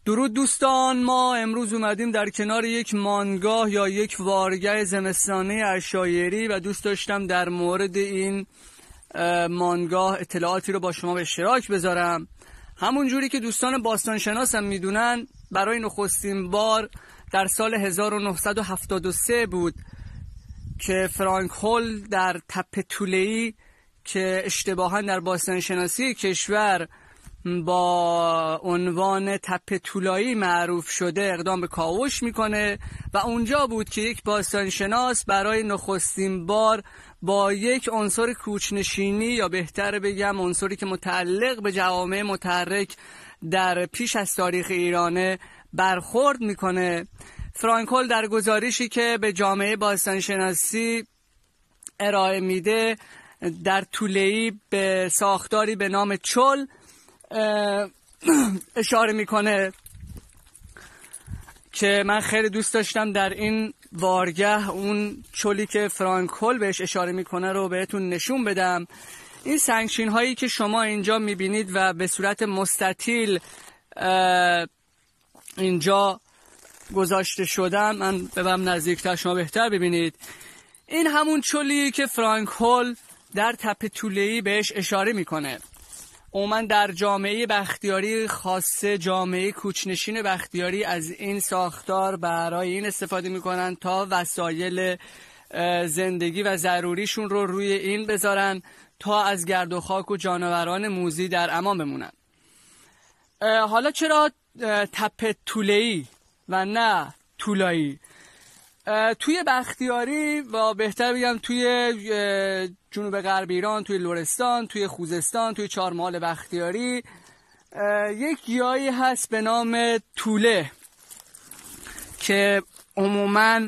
درود دوستان، ما امروز اومدیم در کنار یک مانگاه یا یک وارگه زمستانه عشایری و دوست داشتم در مورد این مانگاه اطلاعاتی رو با شما به اشتراک بذارم. همون جوری که دوستان باستانشناس هم میدونن، برای نخستین بار در سال 1973 بود که فرانک هول در تپه طوله‌ای که اشتباهاً در باستانشناسی کشور با عنوان تپه طولایی معروف شده اقدام به کاوش میکنه و اونجا بود که یک باستانشناس برای نخستین بار با یک عنصر کوچنشینی، یا بهتر بگم عنصری که متعلق به جوامع متحرک در پیش از تاریخ ایرانه، برخورد میکنه. فرانک هول در گزارشی که به جامعه باستانشناسی ارائه میده در طوله‌ای به ساختاری به نام چل اشاره میکنه که من خیلی دوست داشتم در این وارگه اون چلی که فرانک هول بهش اشاره میکنه رو بهتون نشون بدم. این سنگچین هایی که شما اینجا میبینید و به صورت مستطیل اینجا گذاشته شدن، من ببرم نزدیکتر شما بهتر ببینید. این همون چلی که فرانک هول در تپه طوله‌ای بهش اشاره میکنه. عموما در جامعه بختیاری، خاصه جامعه کوچنشین بختیاری، از این ساختار برای این استفاده میکنن تا وسایل زندگی و ضروریشون رو روی این بذارن تا از گرد و خاک و جانوران موذی در امان بمونن. حالا چرا تپه طوله‌ای و نه طولایی؟ توی بختیاری و بهتر بگم توی جنوب غرب ایران، توی لرستان، توی خوزستان، توی چهارمحال بختیاری یک گیاهی هست به نام توله که عموماً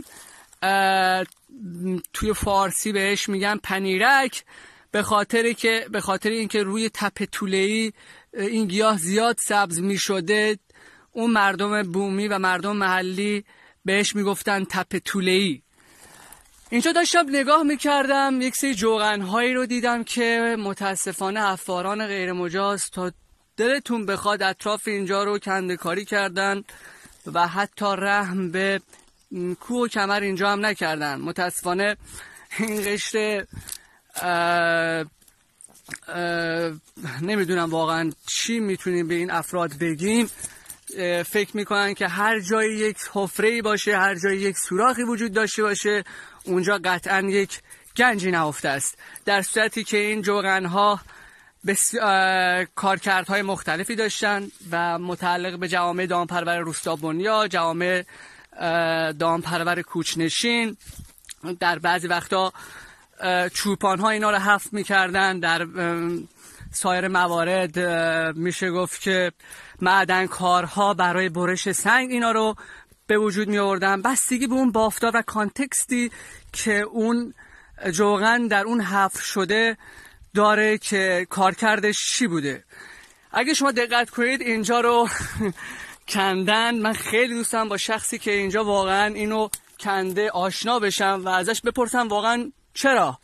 توی فارسی بهش میگن پنیرک، به خاطر اینکه روی تپه طوله‌ای این گیاه زیاد سبز میشده، اون مردم بومی و مردم محلی بهش میگفتن تپه طوله‌ای. اینجا داشتم نگاه میکردم، یک سری جوغن‌هایی رو دیدم که متاسفانه حفاران غیر مجاز تا دلتون بخواد اطراف اینجا رو کنده‌کاری کردن و حتی رحم به کوه و کمر اینجا هم نکردن. متاسفانه این قشر نمیدونم واقعا چی میتونیم به این افراد بگیم. فکر میکنن که هر جایی یک حفره‌ای باشه، هر جایی یک سوراخی وجود داشته باشه، اونجا قطعا یک گنجی نهفته است، در صورتی که این جوغن‌ها کارکردهای مختلفی داشتن و متعلق به جوامع دامپرور روستابنیا، جوامع دامپرور کوچنشین. در بعضی وقتا چوپان‌ها اینا رو حفر میکردن، در سایر موارد میشه گفت که معدنکارها برای برش سنگ اینا رو به وجود می آوردن. بستگی به اون بافتار و کانتکستی که اون جوغن در اون حفر شده داره که کارکردش چی بوده. اگه شما دقت کنید اینجا رو کندن. من خیلی دوستم با شخصی که اینجا واقعا اینو کنده آشنا بشم و ازش بپرسم واقعا چرا.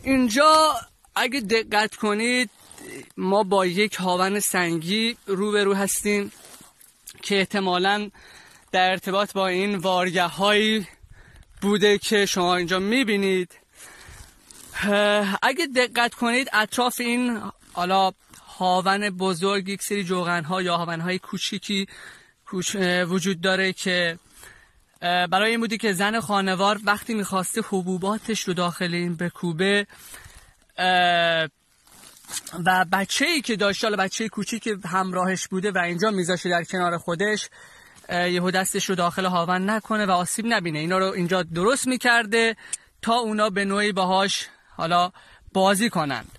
اینجا اگه دقت کنید ما با یک هاون سنگی روبرو هستیم که احتمالاً در ارتباط با این وارگه هایی بوده که شما اینجا میبینید. اگه دقت کنید اطراف این هاون بزرگ یک سری جوغن ها یا هاون های کوچیکی وجود داره که برای این بودی که زن خانوار وقتی میخواسته حبوباتش رو داخل این بکوبه و بچه‌ای که داشته، بچه‌ی کوچیک که همراهش بوده و اینجا میذاشه در کنار خودش، یهو دستش رو داخل هاون نکنه و آسیب نبینه. اینا رو اینجا درست میکرده تا اونا به نوعی باهاش بازی کنند.